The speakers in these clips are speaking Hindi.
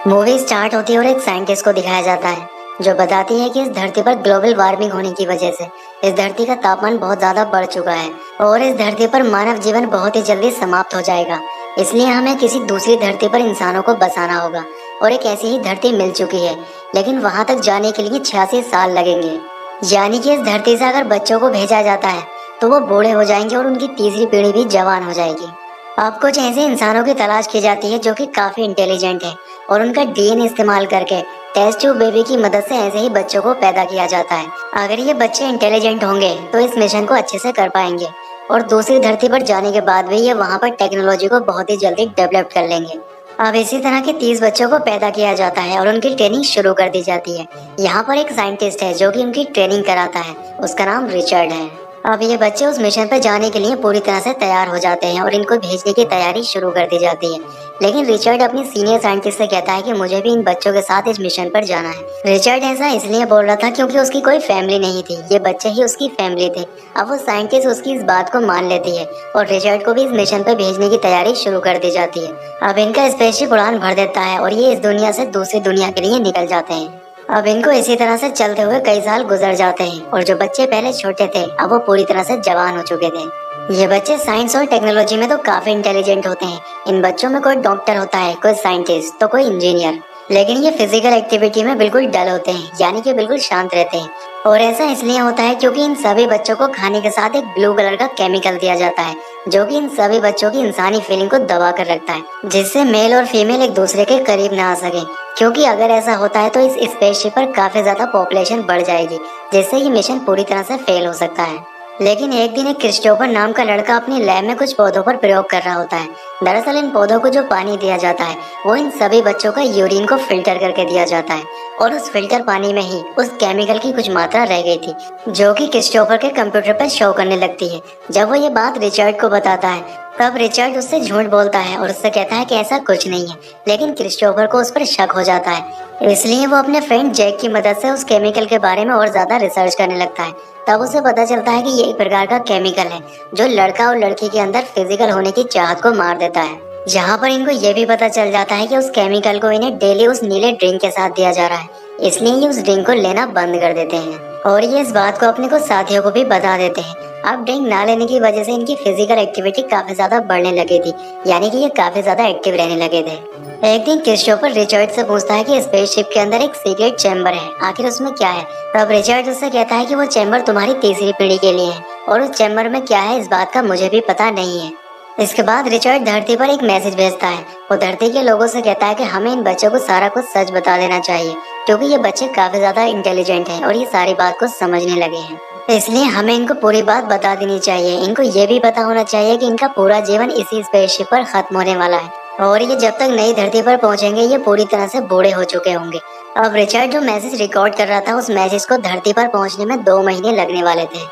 मूवी स्टार्ट होती है और एक साइंटिस्ट को दिखाया जाता है जो बताती है कि इस धरती पर ग्लोबल वार्मिंग होने की वजह से इस धरती का तापमान बहुत ज्यादा बढ़ चुका है और इस धरती पर मानव जीवन बहुत ही जल्दी समाप्त हो जाएगा। इसलिए हमें किसी दूसरी धरती पर इंसानों को बसाना होगा और एक ऐसी ही धरती मिल चुकी है, लेकिन वहां तक जाने के लिए 86 साल लगेंगे। यानी कि इस धरती से अगर बच्चों को भेजा जाता है तो वो बूढ़े हो जाएंगे और उनकी तीसरी पीढ़ी भी जवान हो जाएगी। अब कुछ ऐसे इंसानों की तलाश की जाती है जो कि काफी इंटेलिजेंट है और उनका डीएनए इस्तेमाल करके टेस्ट ट्यूब बेबी की मदद से ऐसे ही बच्चों को पैदा किया जाता है। अगर ये बच्चे इंटेलिजेंट होंगे तो इस मिशन को अच्छे से कर पाएंगे और दूसरी धरती पर जाने के बाद भी ये वहाँ पर टेक्नोलॉजी को बहुत ही जल्दी डेवलप कर लेंगे। अब इसी तरह के 30 बच्चों को पैदा किया जाता है और उनकी ट्रेनिंग शुरू कर दी जाती है। यहाँ पर एक साइंटिस्ट है जो कि उनकी ट्रेनिंग कराता है, उसका नाम रिचर्ड है। अब ये बच्चे उस मिशन पर जाने के लिए पूरी तरह से तैयार हो जाते हैं और इनको भेजने की तैयारी शुरू कर दी जाती है। लेकिन रिचर्ड अपनी सीनियर साइंटिस्ट से कहता है कि मुझे भी इन बच्चों के साथ इस मिशन पर जाना है। रिचर्ड ऐसा इसलिए बोल रहा था क्योंकि उसकी कोई फैमिली नहीं थी, ये बच्चे ही उसकी फैमिली थे। अब वो साइंटिस्ट उसकी इस बात को मान लेती है और रिचर्ड को भी इस मिशन पर भेजने की तैयारी शुरू कर दी जाती है। अब इनका स्पेसशिप उड़ान भर देता है और ये इस दुनिया से दूसरी दुनिया के लिए निकल जाते हैं। अब इनको इसी तरह से चलते हुए कई साल गुजर जाते हैं और जो बच्चे पहले छोटे थे अब वो पूरी तरह से जवान हो चुके थे। ये बच्चे साइंस और टेक्नोलॉजी में तो काफी इंटेलिजेंट होते हैं। इन बच्चों में कोई डॉक्टर होता है, कोई साइंटिस्ट तो कोई इंजीनियर। लेकिन ये फिजिकल एक्टिविटी में बिल्कुल डल होते हैं, यानी कि बिल्कुल शांत रहते हैं। और ऐसा इसलिए होता है क्योंकि इन सभी बच्चों को खाने के साथ एक ब्लू कलर का केमिकल दिया जाता है जो कि इन सभी बच्चों की इंसानी फीलिंग को दबा कर रखता है, जिससे मेल और फीमेल एक दूसरे के करीब ना आ सके। क्योंकि अगर ऐसा होता है तो इस स्पेसशिप पर काफी ज्यादा पॉपुलेशन बढ़ जाएगी, जिससे ये मिशन पूरी तरह से फेल हो सकता है। लेकिन एक दिन एक क्रिस्टोफर नाम का लड़का अपनी लैब में कुछ पौधों पर प्रयोग कर रहा होता है। दरअसल इन पौधों को जो पानी दिया जाता है वो इन सभी बच्चों का यूरिन को फिल्टर करके दिया जाता है और उस फिल्टर पानी में ही उस केमिकल की कुछ मात्रा रह गई थी जो कि क्रिस्टोफर के कंप्यूटर पर शो करने लगती है। जब वो ये बात रिचर्ड को बताता है तब रिचर्ड उससे झूठ बोलता है और उससे कहता है कि ऐसा कुछ नहीं है, लेकिन क्रिस्टोफर को उस पर शक हो जाता है। इसलिए वो अपने फ्रेंड जैक की मदद से उस केमिकल के बारे में और ज्यादा रिसर्च करने लगता है। तब उसे पता चलता है कि ये एक प्रकार का केमिकल है जो लड़का और लड़की के अंदर फिजिकल होने की चाहत को मार देता है। यहाँ पर इनको ये भी पता चल जाता है कि उस केमिकल को इन्हें डेली उस नीले ड्रिंक के साथ दिया जा रहा है, इसलिए ये उस ड्रिंक को लेना बंद कर देते हैं और ये इस बात को अपने कुछ साथियों को भी बता देते हैं। अब ड्रिंक ना लेने की वजह से इनकी फिजिकल एक्टिविटी काफी ज्यादा बढ़ने लगी थी, यानी कि ये काफी ज्यादा एक्टिव रहने लगे थे। एक दिन क्रिस्टोफर रिचर्ड से पूछता है कि स्पेसशिप के अंदर एक सीक्रेट चैम्बर है, आखिर उसमें क्या है। तब रिचर्ड उससे कहता है कि वो चैम्बर तुम्हारी तीसरी पीढ़ी के लिए है और उस चैम्बर में क्या है इस बात का मुझे भी पता नहीं है। इसके बाद रिचर्ड धरती पर एक मैसेज भेजता है। वो धरती के लोगों से कहता है कि हमें इन बच्चों को सारा कुछ सच बता देना चाहिए क्योंकि ये बच्चे काफी ज्यादा इंटेलिजेंट हैं और ये सारी बात को समझने लगे हैं, इसलिए हमें इनको पूरी बात बता देनी चाहिए। इनको ये भी पता होना चाहिए कि इनका पूरा जीवन इसी स्पेसशिप पर खत्म होने वाला है और ये जब तक नई धरती पर पहुंचेंगे ये पूरी तरह से बूढ़े हो चुके होंगे। अब रिचर्ड जो मैसेज रिकॉर्ड कर रहा था उस मैसेज को धरती पर पहुंचने में 2 महीने लगने वाले थे।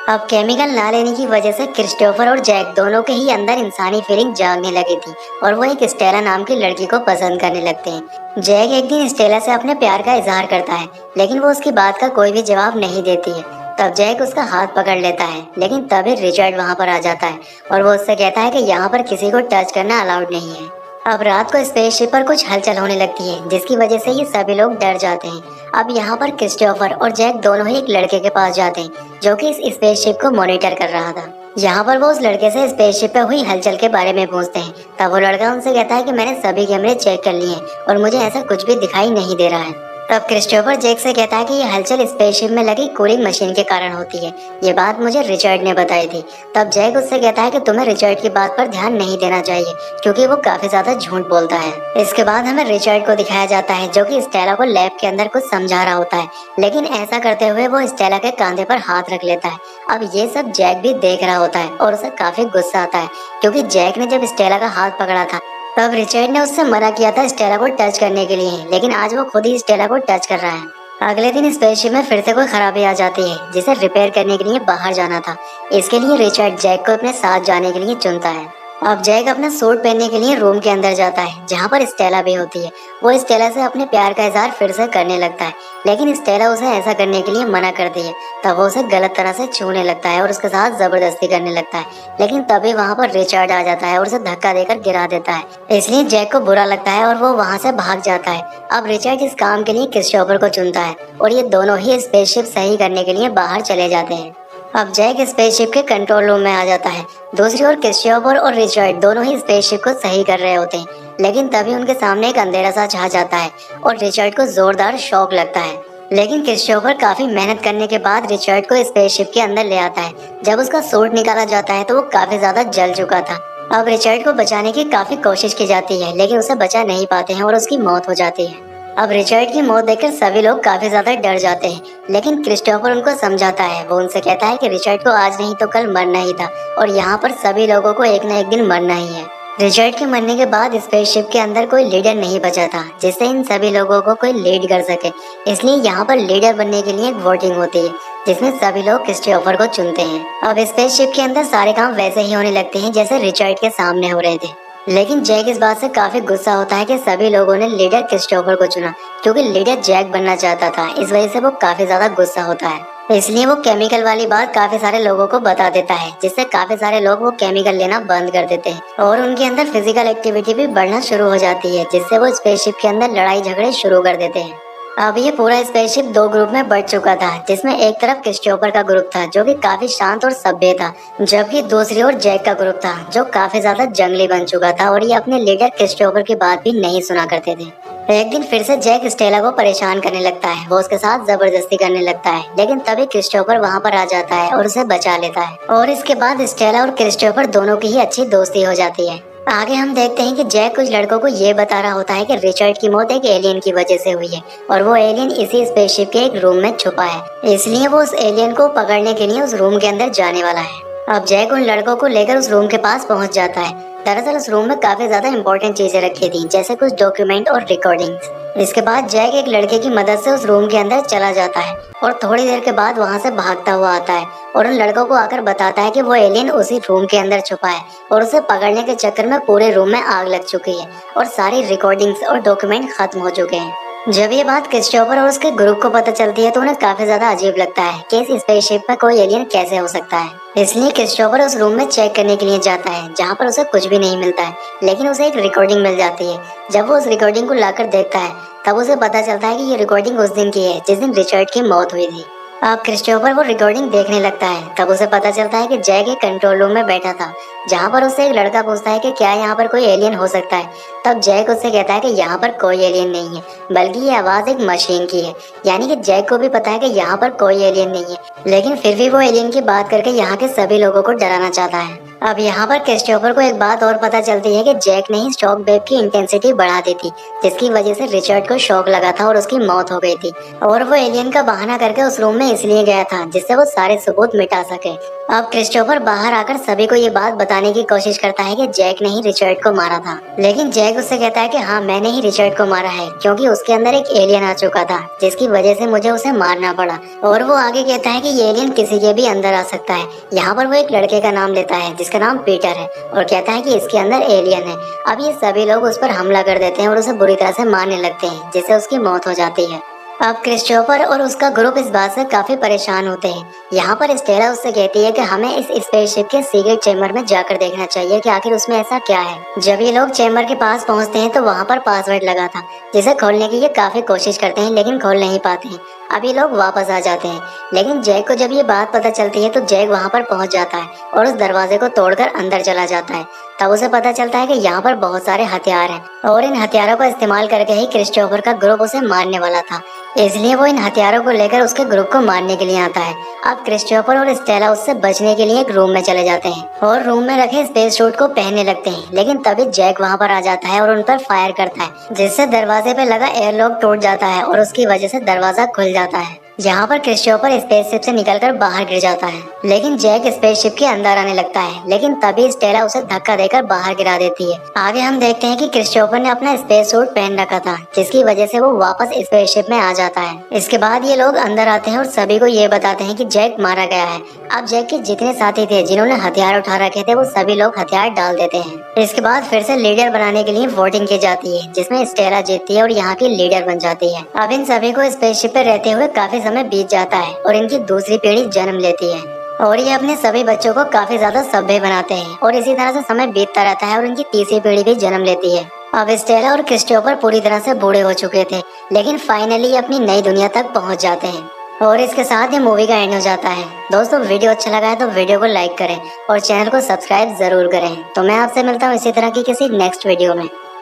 अब केमिकल ना लेने की वजह से क्रिस्टोफर और जैक दोनों के ही अंदर इंसानी फीलिंग जागने लगी थी और वो एक स्टेला नाम की लड़की को पसंद करने लगते हैं। जैक एक दिन स्टेला से अपने प्यार का इजहार करता है, लेकिन वो उसकी बात का कोई भी जवाब नहीं देती है। तब जैक उसका हाथ पकड़ लेता है, लेकिन तभी रिचर्ड वहाँ पर आ जाता है और वो उससे कहता है कि यहाँ पर किसी को टच करना अलाउड नहीं है। अब रात को स्पेसशिप पर कुछ हलचल होने लगती है जिसकी वजह से ये सभी लोग डर जाते हैं। अब यहाँ पर क्रिस्टोफर और जैक दोनों ही एक लड़के के पास जाते हैं जो कि इस स्पेसशिप को मॉनिटर कर रहा था। यहाँ पर वो उस लड़के से स्पेसशिप पे हुई हलचल के बारे में पूछते हैं। तब वो लड़का उनसे कहता है कि मैंने सभी कैमरे चेक कर लिए हैं और मुझे ऐसा कुछ भी दिखाई नहीं दे रहा है। तब क्रिस्टोफर जैक से कहता है कि ये हलचल स्पेसशिप में लगी कूलिंग मशीन के कारण होती है। ये बात मुझे रिचर्ड ने बताई थी। तब जैक उससे कहता है कि तुम्हें रिचर्ड की बात पर ध्यान नहीं देना चाहिए क्योंकि वो काफी ज्यादा झूठ बोलता है। इसके बाद हमें रिचर्ड को दिखाया जाता है जो कि स्टेला को लैब के अंदर कुछ समझा रहा होता है, लेकिन ऐसा करते हुए वो स्टेला के कंधे पर हाथ रख लेता है। अब ये सब जैक भी देख रहा होता है और उसे काफी गुस्सा आता है क्योंकि जैक ने जब स्टेला का हाथ पकड़ा था तब रिचर्ड ने उससे मना किया था स्टेला को टच करने के लिए, लेकिन आज वो खुद ही स्टेला को टच कर रहा है। अगले दिन स्पेसशिप में फिर से कोई खराबी आ जाती है जिसे रिपेयर करने के लिए बाहर जाना था। इसके लिए रिचर्ड जैक को अपने साथ जाने के लिए चुनता है। अब जैक अपना सूट पहनने के लिए रूम के अंदर जाता है जहाँ पर स्टेला भी होती है। वो स्टेला से अपने प्यार का इजहार फिर से करने लगता है, लेकिन स्टेला उसे ऐसा करने के लिए मना करती है। तब वो उसे गलत तरह से छूने लगता है और उसके साथ जबरदस्ती करने लगता है, लेकिन तभी वहाँ पर रिचर्ड आ जाता है और उसे धक्का देकर गिरा देता है। इसलिए जैक को बुरा लगता है और वो वहाँ से भाग जाता है। अब रिचर्ड इस काम के लिए क्रिस्टोफर को चुनता है और ये दोनों ही स्पेसशिप सही करने के लिए बाहर चले जाते हैं। अब जैक स्पेसशिप के कंट्रोल रूम में आ जाता है। दूसरी ओर क्रिस्टोफर और रिचर्ड दोनों ही स्पेसशिप को सही कर रहे होते हैं, लेकिन तभी उनके सामने एक अंधेरा सा छा जाता है और रिचर्ड को जोरदार शॉक लगता है। लेकिन क्रिस्टोफर काफी मेहनत करने के बाद रिचर्ड को स्पेसशिप के अंदर ले आता है। जब उसका सूट निकाला जाता है तो वो काफी ज्यादा जल चुका था। अब रिचर्ड को बचाने की काफी कोशिश की जाती है, लेकिन उसे बचा नहीं पाते हैं और उसकी मौत हो जाती है। अब रिचर्ड की मौत देखकर सभी लोग काफी ज्यादा डर जाते हैं, लेकिन क्रिस्टोफर उनको समझाता है। वो उनसे कहता है कि रिचर्ड को आज नहीं तो कल मरना ही था और यहाँ पर सभी लोगों को एक न एक दिन मरना ही है। रिचर्ड के मरने के बाद स्पेसशिप के अंदर कोई लीडर नहीं बचा था जिससे इन सभी लोगों को कोई लीड कर सके। इसलिए यहाँ पर लीडर बनने के लिए एक वोटिंग होती है जिसमें सभी लोग क्रिस्टोफर को चुनते हैं। अब स्पेसशिप के अंदर सारे काम वैसे ही होने लगते हैं जैसे रिचर्ड के सामने हो रहे थे, लेकिन जैक इस बात से काफी गुस्सा होता है कि सभी लोगों ने लीडर क्रिस्टोफर को चुना, क्योंकि लीडर जैक बनना चाहता था। इस वजह से वो काफी ज्यादा गुस्सा होता है। इसलिए वो केमिकल वाली बात काफी सारे लोगों को बता देता है, जिससे काफी सारे लोग वो केमिकल लेना बंद कर देते हैं और उनके अंदर फिजिकल एक्टिविटी भी बढ़ना शुरू हो जाती है, जिससे वो स्पेसशिप के अंदर लड़ाई झगड़े शुरू कर देते हैं। अब ये पूरा स्पेसशिप दो ग्रुप में बढ़ चुका था, जिसमें एक तरफ क्रिस्टोफर का ग्रुप था जो कि काफी शांत और सभ्य था, जबकि दूसरी ओर जैक का ग्रुप था जो काफी ज्यादा जंगली बन चुका था और ये अपने लीडर क्रिस्टोफर की बात भी नहीं सुना करते थे। एक दिन फिर से जैक स्टेला को परेशान करने लगता है। वो उसके साथ जबरदस्ती करने लगता है, लेकिन तभी क्रिस्टोफर वहाँ पर आ जाता है और उसे बचा लेता है और इसके बाद स्टेला और क्रिस्टोफर दोनों की ही अच्छी दोस्ती हो जाती है। आगे हम देखते हैं कि जैक कुछ लड़कों को ये बता रहा होता है कि रिचर्ड की मौत एक एलियन की वजह से हुई है और वो एलियन इसी स्पेसशिप के एक रूम में छुपा है, इसलिए वो उस एलियन को पकड़ने के लिए उस रूम के अंदर जाने वाला है। अब जैक उन लड़कों को लेकर उस रूम के पास पहुंच जाता है। दरअसल उस रूम में काफी ज्यादा इंपॉर्टेंट चीजें रखी थी, जैसे कुछ डॉक्यूमेंट और रिकॉर्डिंग्स। इसके बाद जैक एक लड़के की मदद से उस रूम के अंदर चला जाता है और थोड़ी देर के बाद वहां से भागता हुआ आता है और उन लड़कों को आकर बताता है कि वो एलियन उसी रूम के अंदर छुपा है और उसे पकड़ने के चक्कर में पूरे रूम में आग लग चुकी है और सारी रिकॉर्डिंग्स और डॉक्यूमेंट खत्म हो चुके हैं। जब ये बात क्रिस्टोफर और उसके ग्रुप को पता चलती है तो उन्हें काफी ज्यादा अजीब लगता है कि इस स्पेसशिप में कोई एलियन कैसे हो सकता है। इसलिए क्रिस्टोफर उस रूम में चेक करने के लिए जाता है, जहाँ पर उसे कुछ भी नहीं मिलता है, लेकिन उसे एक रिकॉर्डिंग मिल जाती है। जब वो उस रिकॉर्डिंग को लाकर देखता है तब उसे पता चलता है कि ये रिकॉर्डिंग उस दिन की है जिस दिन रिचर्ड की मौत हुई थी। अब क्रिस्टोफर वो रिकॉर्डिंग देखने लगता है। तब उसे पता चलता है कि जैक एक कंट्रोल रूम में बैठा था, जहाँ पर उससे एक लड़का पूछता है कि क्या यहाँ पर कोई एलियन हो सकता है। तब जैक उससे कहता है कि यहाँ पर कोई एलियन नहीं है, बल्कि ये आवाज एक मशीन की है। यानी कि जैक को भी पता है कि यहाँ पर कोई एलियन नहीं है, लेकिन फिर भी वो एलियन की बात करके यहाँ के सभी लोगों को डराना चाहता है। अब यहाँ पर क्रिस्टोफर को एक बात और पता चलती है कि जैक ने ही शॉक वेव की इंटेंसिटी बढ़ा दी थी, जिसकी वजह से रिचर्ड को शॉक लगा था और उसकी मौत हो गई थी। और वो एलियन का बहाना करके उस रूम में इसलिए गया था जिससे वो सारे सबूत मिटा सके। अब क्रिस्टोफर बाहर आकर सभी को ये बात बताने की कोशिश करता है कि जैक ने ही रिचर्ड को मारा था, लेकिन जैक उससे कहता है कि हाँ, मैंने ही रिचर्ड को मारा है, क्योंकि उसके अंदर एक एलियन आ चुका था जिसकी वजह से मुझे उसे मारना पड़ा। और वो आगे कहता है कि ये एलियन किसी के भी अंदर आ सकता है। यहाँ पर वो एक लड़के का नाम लेता है जिसका नाम पीटर है और कहता है कि इसके अंदर एलियन है। अब ये सभी लोग उस पर हमला कर देते हैं और उसे बुरी तरह से मारने लगते हैं, जिससे उसकी मौत हो जाती है। अब क्रिस्टोफर और उसका ग्रुप इस बात से काफी परेशान होते हैं। यहाँ पर स्टेला उससे कहती है कि हमें इस स्पेसशिप के सीक्रेट चेम्बर में जाकर देखना चाहिए कि आखिर उसमें ऐसा क्या है। जब ये लोग चेम्बर के पास पहुँचते हैं तो वहाँ पर पासवर्ड लगा था, जिसे खोलने की ये काफी कोशिश करते हैं लेकिन खोल नहीं पाते हैं। अब ये लोग वापस आ जाते हैं, लेकिन जैक को जब ये बात पता चलती है तो जैक वहाँ पर पहुँच जाता है और उस दरवाजे को तोड़कर अंदर चला जाता है। तब उसे पता चलता है कि यहाँ पर बहुत सारे हथियार हैं और इन हथियारों का इस्तेमाल करके ही क्रिस्टोफर का ग्रुप उसे मारने वाला था, इसलिए वो इन हथियारों को लेकर उसके ग्रुप को मारने के लिए आता है। अब क्रिस्टोफर और स्टेला उससे बचने के लिए एक रूम में चले जाते हैं और रूम में रखे स्पेस सूट को पहनने लगते हैं, लेकिन तभी जैक वहाँ पर आ जाता है और उन पर फायर करता है, जिससे दरवाजे पे लगा एयरलॉक टूट जाता है और उसकी वजह से दरवाजा खुल जाता है। जहाँ पर क्रिस्टोफर स्पेसशिप से निकलकर बाहर गिर जाता है, लेकिन जैक स्पेसशिप के अंदर आने लगता है, लेकिन तभी स्टेला उसे धक्का देकर बाहर गिरा देती है। आगे हम देखते हैं कि क्रिस्टोफर ने अपना स्पेस सूट पहन रखा था, जिसकी वजह से वो वापस स्पेसशिप में आ जाता है। इसके बाद ये लोग अंदर आते हैं और सभी को ये बताते हैं कि जैक मारा गया है। अब जैक के जितने साथी थे जिन्होंने हथियार उठा रखे थे, वो सभी लोग हथियार डाल देते हैं। इसके बाद फिर से लीडर बनाने के लिए वोटिंग की जाती है, जिसमें स्टेला जीतती है और यहाँ की लीडर बन जाती है। अब इन सभी को स्पेसशिप पे रहते हुए काफी समय बीत जाता है और इनकी दूसरी पीढ़ी जन्म लेती है और ये अपने सभी बच्चों को काफी ज्यादा सभ्य बनाते हैं और इसी तरह से समय बीतता रहता है और इनकी तीसरी पीढ़ी भी जन्म लेती है। अब स्टेला और क्रिस्टोफर पूरी तरह से बूढ़े हो चुके थे, लेकिन फाइनली अपनी नई दुनिया तक पहुंच जाते हैं और इसके साथ ही मूवी का एंड हो जाता है। दोस्तों, वीडियो अच्छा लगा है तो वीडियो को लाइक करें और चैनल को सब्सक्राइब जरूर करें। तो मैं आपसे मिलता हूँ इसी तरह की किसी नेक्स्ट वीडियो में।